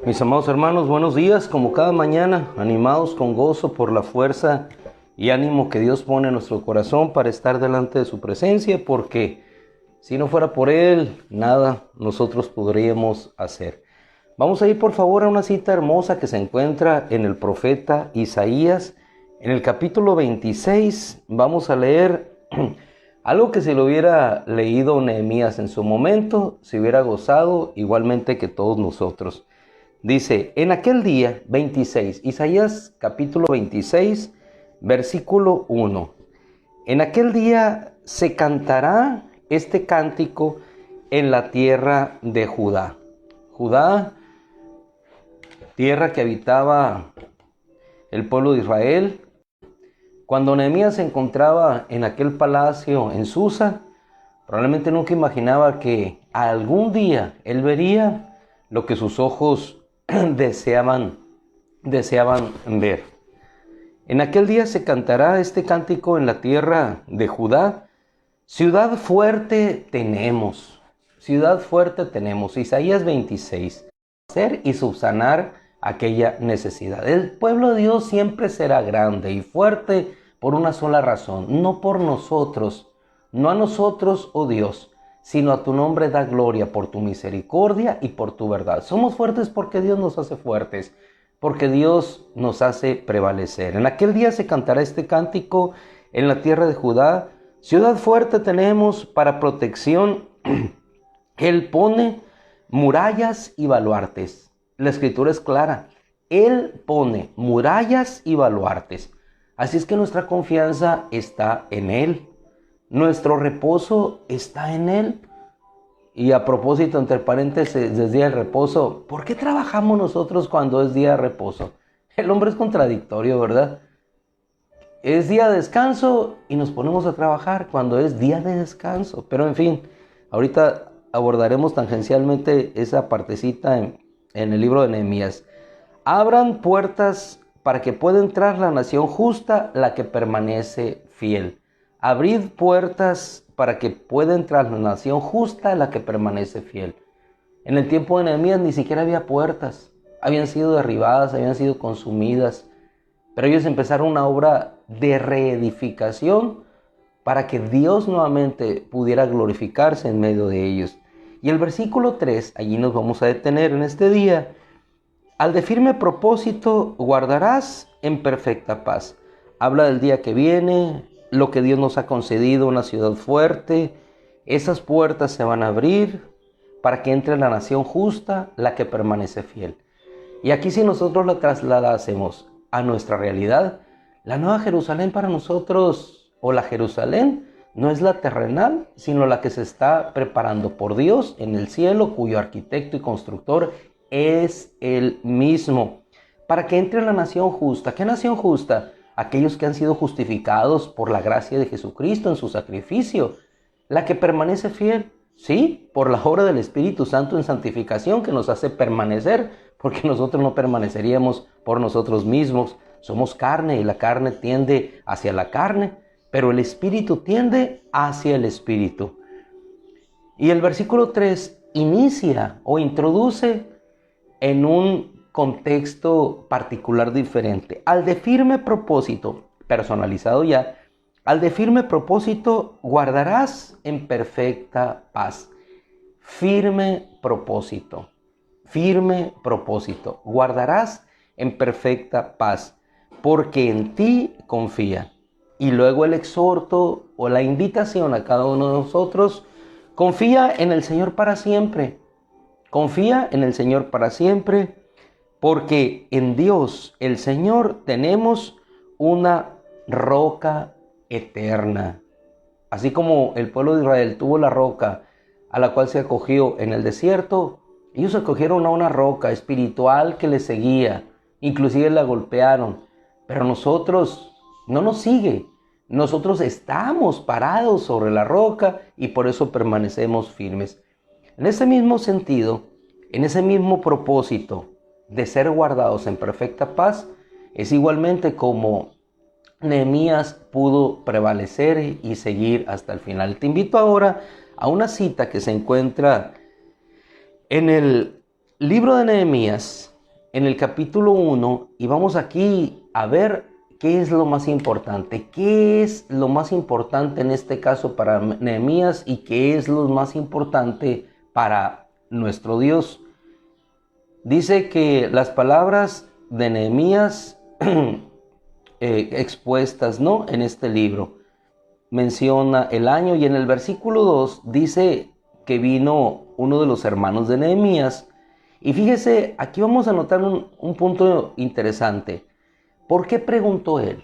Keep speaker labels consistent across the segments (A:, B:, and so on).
A: Mis amados hermanos, buenos días, como cada mañana, animados con gozo por la fuerza y ánimo que Dios pone en nuestro corazón para estar delante de su presencia, porque si no fuera por Él, nada nosotros podríamos hacer. Vamos a ir por favor a una cita hermosa que se encuentra en el profeta Isaías, en el capítulo 26, vamos a leer algo que si lo hubiera leído Nehemías en su momento, se hubiera gozado igualmente que todos nosotros. Dice, en aquel día 26, Isaías capítulo 26, versículo 1. En aquel día se cantará este cántico en la tierra de Judá. Judá, tierra que habitaba el pueblo de Israel. Cuando Nehemías se encontraba en aquel palacio en Susa, probablemente nunca imaginaba que algún día él vería lo que sus ojos deseaban ver. En aquel día se cantará este cántico en la tierra de Judá. Ciudad fuerte tenemos, ciudad fuerte tenemos. Isaías 26. Hacer y subsanar aquella necesidad. El pueblo de Dios siempre será grande y fuerte por una sola razón, no por nosotros, no a nosotros, oh Dios, sino a tu nombre da gloria por tu misericordia y por tu verdad. Somos fuertes porque Dios nos hace fuertes, porque Dios nos hace prevalecer. En aquel día se cantará este cántico en la tierra de Judá. Ciudad fuerte tenemos para protección. Él pone murallas y baluartes. La escritura es clara. Él pone murallas y baluartes. Así es que nuestra confianza está en Él. Nuestro reposo está en Él. Y a propósito, entre paréntesis, del día de reposo, ¿por qué trabajamos nosotros cuando es día de reposo? El hombre es contradictorio, ¿verdad? Es día de descanso y nos ponemos a trabajar cuando es día de descanso. Pero en fin, ahorita abordaremos tangencialmente esa partecita en el libro de Nehemías. Abran puertas para que pueda entrar la nación justa, la que permanece fiel. Abrid puertas para que pueda entrar la nación justa, la que permanece fiel. En el tiempo de Nehemías ni siquiera había puertas. Habían sido derribadas, habían sido consumidas. Pero ellos empezaron una obra de reedificación para que Dios nuevamente pudiera glorificarse en medio de ellos. Y el versículo 3, allí nos vamos a detener en este día. Al de firme propósito guardarás en perfecta paz. Habla del día que viene, lo que Dios nos ha concedido, una ciudad fuerte. Esas puertas se van a abrir para que entre la nación justa, la que permanece fiel. Y aquí si nosotros la trasladásemos a nuestra realidad, la nueva Jerusalén para nosotros, o la Jerusalén, no es la terrenal, sino la que se está preparando por Dios en el cielo, cuyo arquitecto y constructor es Él mismo. Para que entre la nación justa. ¿Qué nación justa? Aquellos que han sido justificados por la gracia de Jesucristo en su sacrificio. La que permanece fiel, sí, por la obra del Espíritu Santo en santificación que nos hace permanecer, porque nosotros no permaneceríamos por nosotros mismos. Somos carne y la carne tiende hacia la carne, pero el Espíritu tiende hacia el Espíritu. Y el versículo 3 inicia o introduce en un contexto particular diferente. Al de firme propósito, personalizado ya, al de firme propósito guardarás en perfecta paz. Firme propósito, guardarás en perfecta paz, porque en ti confía. Y luego el exhorto o la invitación a cada uno de nosotros, confía en el Señor para siempre. Confía en el Señor para siempre, porque en Dios, el Señor, tenemos una roca eterna. Así como el pueblo de Israel tuvo la roca a la cual se acogió en el desierto, ellos se acogieron a una roca espiritual que les seguía, inclusive la golpearon, pero nosotros no nos sigue. Nosotros estamos parados sobre la roca y por eso permanecemos firmes. En ese mismo sentido, en ese mismo propósito de ser guardados en perfecta paz, es igualmente como Nehemías pudo prevalecer y seguir hasta el final. Te invito ahora a una cita que se encuentra en el libro de Nehemías, en el capítulo 1 y vamos aquí a ver qué es lo más importante. ¿Qué es lo más importante en este caso para Nehemías y qué es lo más importante para nuestro Dios? Dice que las palabras de Nehemías expuestas, ¿no?, en este libro menciona el año, y en el versículo 2 dice que vino uno de los hermanos de Nehemías. Y fíjese, aquí vamos a notar un punto interesante. ¿Por qué preguntó él?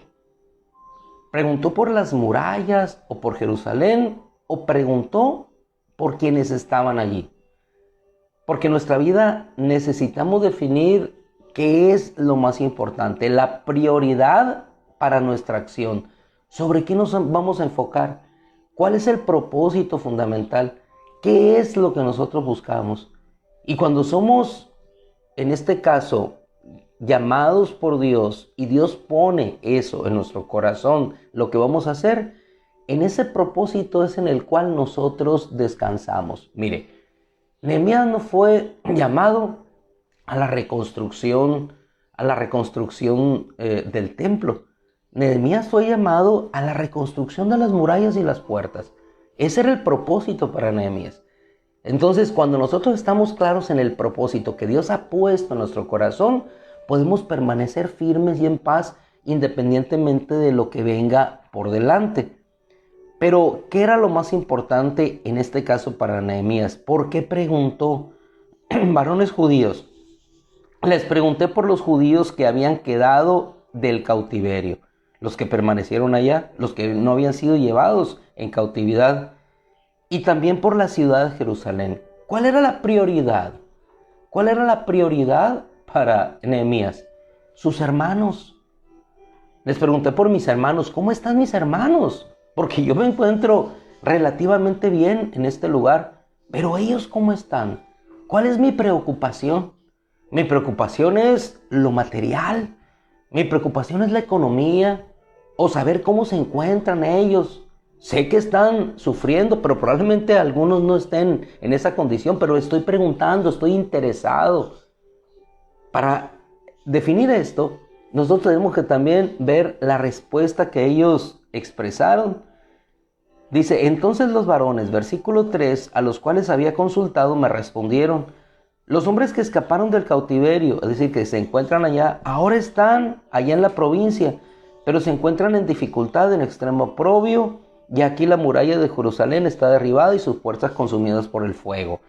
A: ¿Preguntó por las murallas o por Jerusalén? ¿O preguntó por quienes estaban allí? Porque en nuestra vida necesitamos definir qué es lo más importante, la prioridad para nuestra acción. ¿Sobre qué nos vamos a enfocar? ¿Cuál es el propósito fundamental? ¿Qué es lo que nosotros buscamos? Y cuando somos, en este caso, llamados por Dios y Dios pone eso en nuestro corazón, lo que vamos a hacer, en ese propósito es en el cual nosotros descansamos. Mire, Nehemías no fue llamado a la reconstrucción del templo. Nehemías fue llamado a la reconstrucción de las murallas y las puertas. Ese era el propósito para Nehemías. Entonces, cuando nosotros estamos claros en el propósito que Dios ha puesto en nuestro corazón, podemos permanecer firmes y en paz independientemente de lo que venga por delante. Pero, ¿qué era lo más importante en este caso para Nehemías? ¿Por qué preguntó? Varones judíos, les pregunté por los judíos que habían quedado del cautiverio, los que permanecieron allá, los que no habían sido llevados en cautividad, y también por la ciudad de Jerusalén. ¿Cuál era la prioridad? ¿Cuál era la prioridad para Nehemías? Sus hermanos. Les pregunté por mis hermanos. ¿Cómo están mis hermanos? Porque yo me encuentro relativamente bien en este lugar. Pero ellos, ¿cómo están? ¿Cuál es mi preocupación? Mi preocupación es lo material. Mi preocupación es la economía. O saber cómo se encuentran ellos. Sé que están sufriendo, pero probablemente algunos no estén en esa condición. Pero estoy preguntando, estoy interesado. Para definir esto, nosotros tenemos que también ver la respuesta que ellos expresaron. Dice, entonces los varones, versículo 3, a los cuales había consultado, me respondieron, los hombres que escaparon del cautiverio, es decir, que se encuentran allá, ahora están allá en la provincia, pero se encuentran en dificultad, en extremo oprobio, y aquí la muralla de Jerusalén está derribada y sus puertas consumidas por el fuego.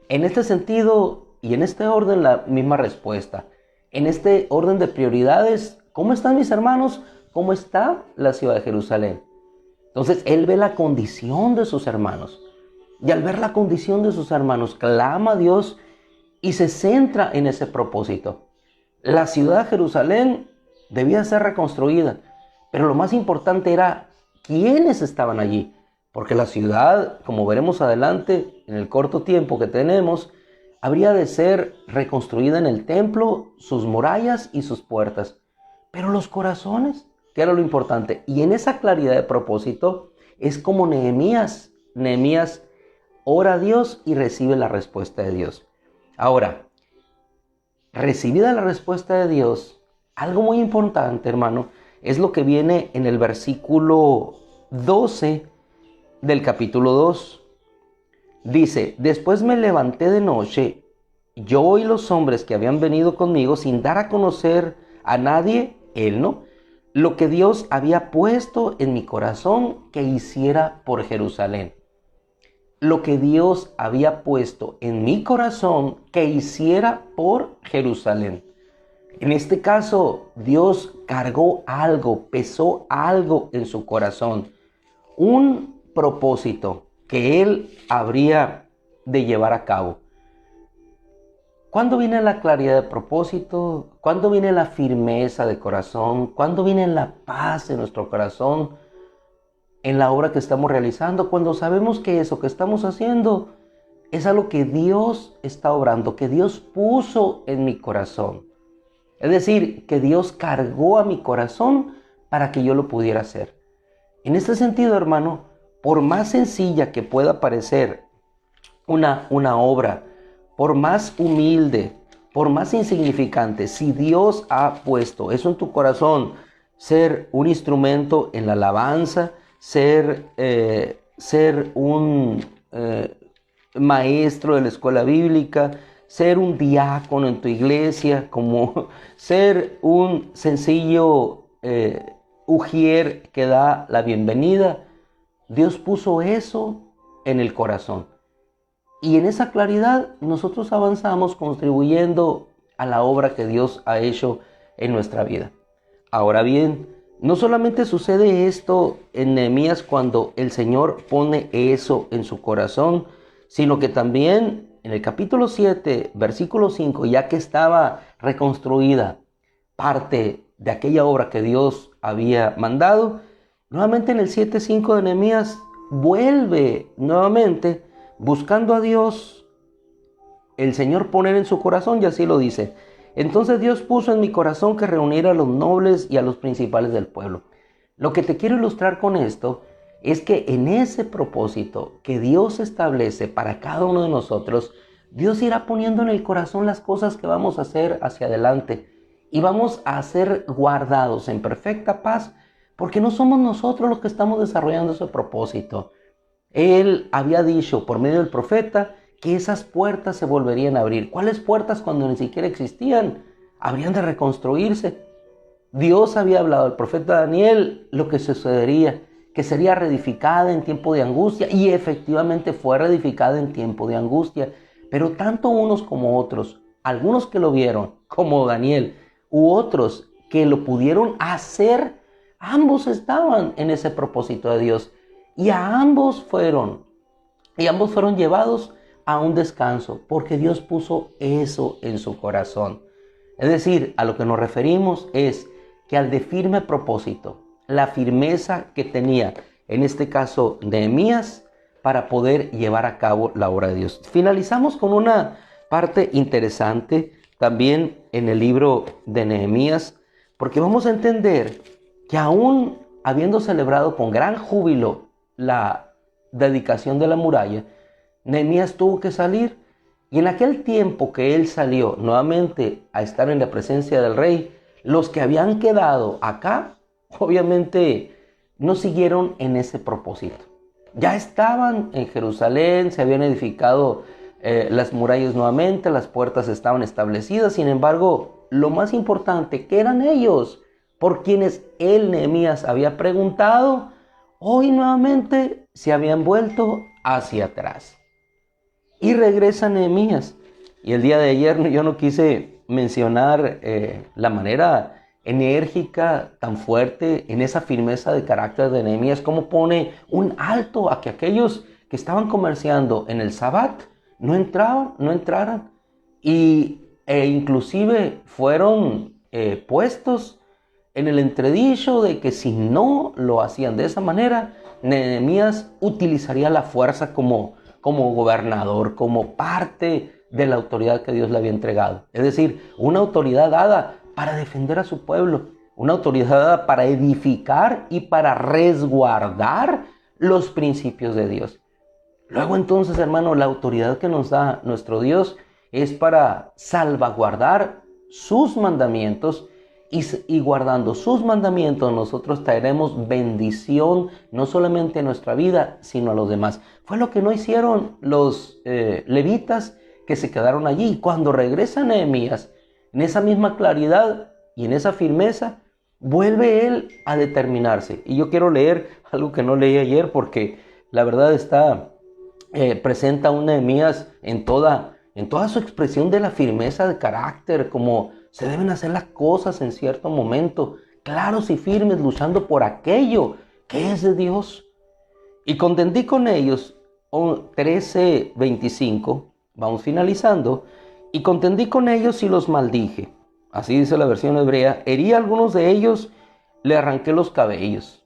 A: En este sentido y en este orden, la misma respuesta. En este orden de prioridades, ¿cómo están mis hermanos? ¿Cómo está la ciudad de Jerusalén? Entonces, él ve la condición de sus hermanos. Y al ver la condición de sus hermanos, clama a Dios y se centra en ese propósito. La ciudad de Jerusalén debía ser reconstruida, pero lo más importante era quiénes estaban allí. Porque la ciudad, como veremos adelante, en el corto tiempo que tenemos, habría de ser reconstruida en el templo, sus murallas y sus puertas. Pero los corazones, ¿qué era lo importante? Y en esa claridad de propósito es como Nehemías ora a Dios y recibe la respuesta de Dios. Ahora, recibida la respuesta de Dios, algo muy importante, hermano, es lo que viene en el versículo 12 del capítulo 2. Dice, después me levanté de noche, yo y los hombres que habían venido conmigo, sin dar a conocer a nadie, él no, lo que Dios había puesto en mi corazón que hiciera por Jerusalén. Lo que Dios había puesto en mi corazón que hiciera por Jerusalén. En este caso, Dios cargó algo, pesó algo en su corazón. Un propósito que Él habría de llevar a cabo. ¿Cuándo viene la claridad de propósito? ¿Cuándo viene la firmeza de corazón? ¿Cuándo viene la paz en nuestro corazón? En la obra que estamos realizando, cuando sabemos que eso que estamos haciendo es algo que Dios está obrando, que Dios puso en mi corazón. Es decir, que Dios cargó a mi corazón para que yo lo pudiera hacer. En este sentido, hermano, por más sencilla que pueda parecer una obra, por más humilde, por más insignificante, si Dios ha puesto eso en tu corazón, ser un instrumento en la alabanza, ser un maestro de la escuela bíblica, ser un diácono en tu iglesia, como ser un sencillo ujier que da la bienvenida. Dios puso eso en el corazón. Y en esa claridad nosotros avanzamos contribuyendo a la obra que Dios ha hecho en nuestra vida. Ahora bien, no solamente sucede esto en Nehemías cuando el Señor pone eso en su corazón, sino que también en el capítulo 7, versículo 5, ya que estaba reconstruida parte de aquella obra que Dios había mandado, nuevamente en el 7:5 de Nehemías vuelve nuevamente buscando a Dios, el Señor poner en su corazón, y así lo dice: entonces Dios puso en mi corazón que reuniera a los nobles y a los principales del pueblo. Lo que te quiero ilustrar con esto es que en ese propósito que Dios establece para cada uno de nosotros, Dios irá poniendo en el corazón las cosas que vamos a hacer hacia adelante y vamos a ser guardados en perfecta paz, porque no somos nosotros los que estamos desarrollando ese propósito. Él había dicho por medio del profeta que esas puertas se volverían a abrir. ¿Cuáles puertas cuando ni siquiera existían? Habrían de reconstruirse. Dios había hablado al profeta Daniel lo que sucedería, que sería reedificada en tiempo de angustia, y efectivamente fue reedificada en tiempo de angustia. Pero tanto unos como otros, algunos que lo vieron, como Daniel, u otros que lo pudieron hacer, ambos estaban en ese propósito de Dios. Y ambos fueron llevados a un descanso, porque Dios puso eso en su corazón. Es decir, a lo que nos referimos es que al de firme propósito, la firmeza que tenía, en este caso Nehemías, para poder llevar a cabo la obra de Dios. Finalizamos con una parte interesante también en el libro de Nehemías, porque vamos a entender que aún habiendo celebrado con gran júbilo la dedicación de la muralla, Nehemías tuvo que salir, y en aquel tiempo que él salió nuevamente a estar en la presencia del rey, los que habían quedado acá, obviamente no siguieron en ese propósito. Ya estaban en Jerusalén, se habían edificado las murallas nuevamente, las puertas estaban establecidas. Sin embargo, lo más importante, que eran ellos por quienes él, Nehemías, había preguntado, hoy nuevamente se habían vuelto hacia atrás. Y regresa Nehemías. Y el día de ayer yo no quise mencionar la manera enérgica, tan fuerte, en esa firmeza de carácter de Nehemías, como pone un alto a que aquellos que estaban comerciando en el Sabbat no entraran, e inclusive fueron puestos en el entredicho de que si no lo hacían de esa manera, Nehemías utilizaría la fuerza como gobernador, como parte de la autoridad que Dios le había entregado. Es decir, una autoridad dada para defender a su pueblo, una autoridad dada para edificar y para resguardar los principios de Dios. Luego entonces, hermano, la autoridad que nos da nuestro Dios es para salvaguardar sus mandamientos, y guardando sus mandamientos nosotros traeremos bendición no solamente a nuestra vida, sino a los demás. Fue lo que no hicieron los levitas, que se quedaron allí. Cuando regresa Nehemías, en esa misma claridad y en esa firmeza, vuelve él a determinarse. Y yo quiero leer algo que no leí ayer, porque la verdad presenta a un Nehemías en toda su expresión de la firmeza de carácter, como se deben hacer las cosas en cierto momento, claros y firmes, luchando por aquello que es de Dios. Y contendí con ellos, 13:25, vamos finalizando, y contendí con ellos y los maldije. Así dice la versión hebrea. Herí a algunos de ellos, le arranqué los cabellos.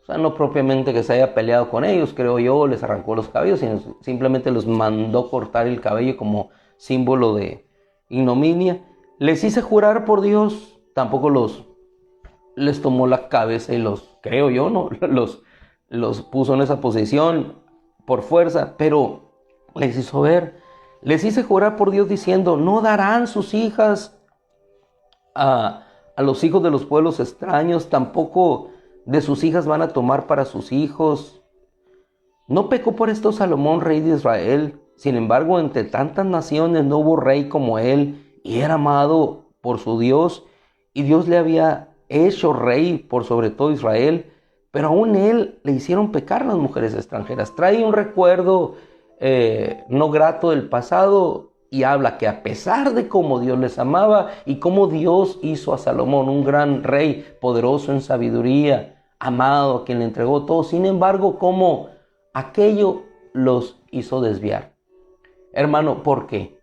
A: O sea, no propiamente que se haya peleado con ellos, creo yo, les arrancó los cabellos, sino simplemente los mandó cortar el cabello como símbolo de ignominia. Les hice jurar por Dios, tampoco les tomó la cabeza y creo yo, ¿no? los puso en esa posición por fuerza, pero les hizo ver Les hice jurar por Dios diciendo, no darán sus hijas a los hijos de los pueblos extraños, tampoco de sus hijas van a tomar para sus hijos. No pecó por esto Salomón, rey de Israel. Sin embargo, entre tantas naciones no hubo rey como él, y era amado por su Dios, y Dios le había hecho rey por sobre todo Israel, pero aún él le hicieron pecar las mujeres extranjeras. Trae un recuerdo no grato del pasado, y habla que a pesar de cómo Dios les amaba y cómo Dios hizo a Salomón un gran rey, poderoso en sabiduría, amado, a quien le entregó todo, sin embargo, cómo aquello los hizo desviar. Hermano, ¿por qué?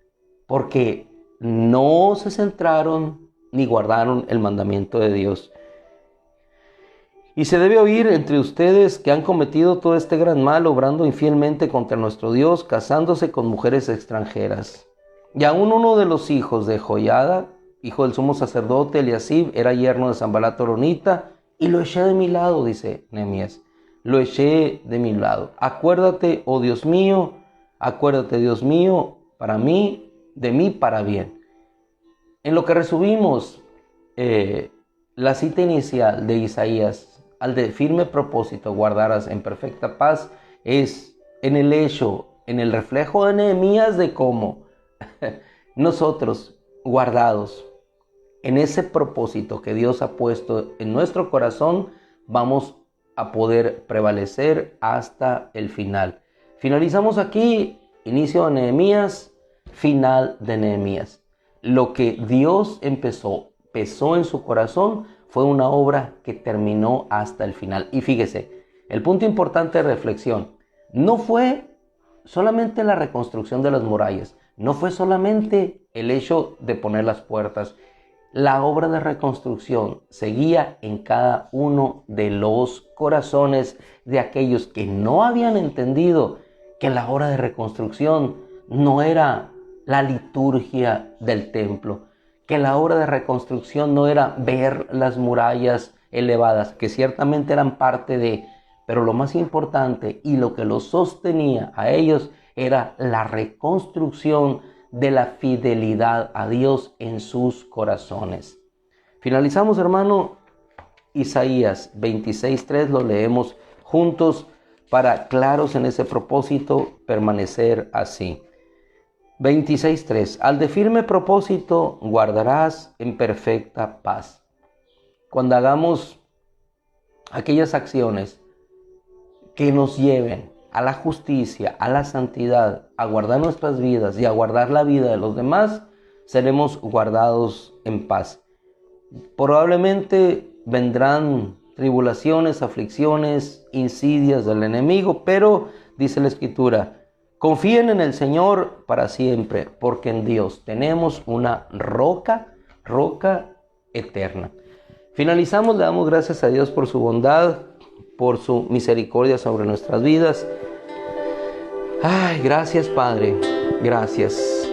A: Porque no se centraron ni guardaron el mandamiento de Dios. Y se debe oír entre ustedes que han cometido todo este gran mal, obrando infielmente contra nuestro Dios, casándose con mujeres extranjeras. Y aún uno de los hijos de Joiada, hijo del sumo sacerdote Eliasib, era yerno de Sanbalat horonita, y lo eché de mi lado, dice Nehemías. Lo eché de mi lado. Acuérdate, oh Dios mío, acuérdate, Dios mío, para mí, de mí para bien. En lo que resumimos la cita inicial de Isaías, al de firme propósito guardarás en perfecta paz, es en el hecho, en el reflejo de Nehemías de cómo nosotros guardados en ese propósito que Dios ha puesto en nuestro corazón, vamos a poder prevalecer hasta el final. Finalizamos aquí, inicio de Nehemías, final de Nehemías. Lo que Dios empezó en su corazón, fue una obra que terminó hasta el final. Y fíjese, el punto importante de reflexión, no fue solamente la reconstrucción de las murallas, no fue solamente el hecho de poner las puertas. La obra de reconstrucción seguía en cada uno de los corazones de aquellos que no habían entendido que la obra de reconstrucción no era la liturgia del templo, que la obra de reconstrucción no era ver las murallas elevadas, que ciertamente eran parte de, pero lo más importante y lo que los sostenía a ellos era la reconstrucción de la fidelidad a Dios en sus corazones. Finalizamos, hermano, Isaías 26:3, lo leemos juntos para, claros en ese propósito, permanecer así. 26:3, al de firme propósito guardarás en perfecta paz. Cuando hagamos aquellas acciones que nos lleven a la justicia, a la santidad, a guardar nuestras vidas y a guardar la vida de los demás, seremos guardados en paz. Probablemente vendrán tribulaciones, aflicciones, insidias del enemigo, pero dice la Escritura, confíen en el Señor para siempre, porque en Dios tenemos una roca eterna. Finalizamos, le damos gracias a Dios por su bondad, por su misericordia sobre nuestras vidas. Ay, gracias, Padre, gracias.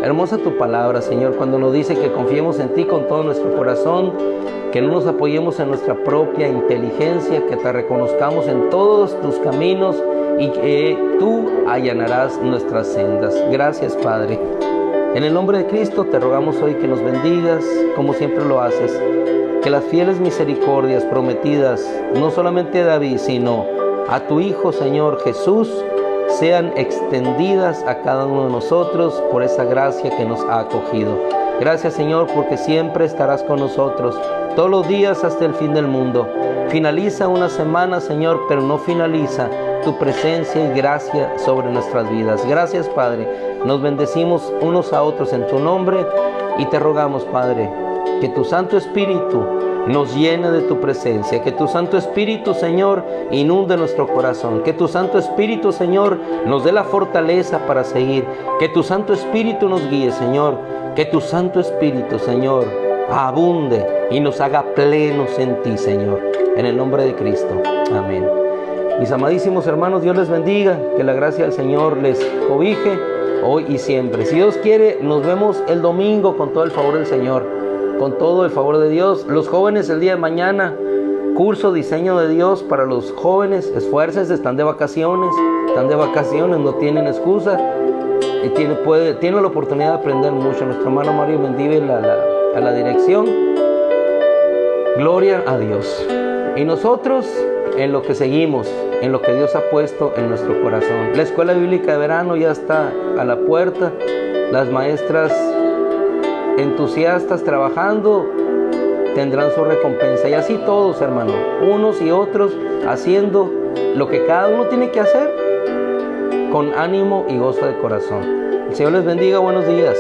A: Hermosa tu palabra, Señor, cuando nos dice que confiemos en ti con todo nuestro corazón, que no nos apoyemos en nuestra propia inteligencia, que te reconozcamos en todos tus caminos y que tú allanarás nuestras sendas. Gracias, Padre. En el nombre de Cristo te rogamos hoy que nos bendigas como siempre lo haces, que las fieles misericordias prometidas no solamente a David, sino a tu Hijo, Señor Jesús, sean extendidas a cada uno de nosotros por esa gracia que nos ha acogido. Gracias, Señor, porque siempre estarás con nosotros todos los días hasta el fin del mundo. Finaliza una semana, Señor, pero no finaliza tu presencia y gracia sobre nuestras vidas. Gracias, Padre. Nos bendecimos unos a otros en tu nombre y te rogamos, Padre, que tu Santo Espíritu nos llene de tu presencia, que tu Santo Espíritu, Señor, inunde nuestro corazón, que tu Santo Espíritu, Señor, nos dé la fortaleza para seguir, que tu Santo Espíritu nos guíe, Señor, que tu Santo Espíritu, Señor, abunde y nos haga plenos en ti, Señor, en el nombre de Cristo. Amén. Mis amadísimos hermanos, Dios les bendiga, que la gracia del Señor les cobije hoy y siempre. Si Dios quiere, nos vemos el domingo con todo el favor del Señor, con todo el favor de Dios. Los jóvenes el día de mañana, curso Diseño de Dios para los jóvenes, esfuércense, están de vacaciones. están de vacaciones, no tienen excusa y tiene la oportunidad de aprender mucho. Nuestro hermano Mario Mendívil a la dirección. Gloria a Dios. Y nosotros en lo que seguimos, en lo que Dios ha puesto en nuestro corazón. La escuela bíblica de verano ya está a la puerta. Las maestras entusiastas trabajando tendrán su recompensa. Y así todos, hermano, unos y otros haciendo lo que cada uno tiene que hacer con ánimo y gozo de corazón. El Señor les bendiga. Buenos días.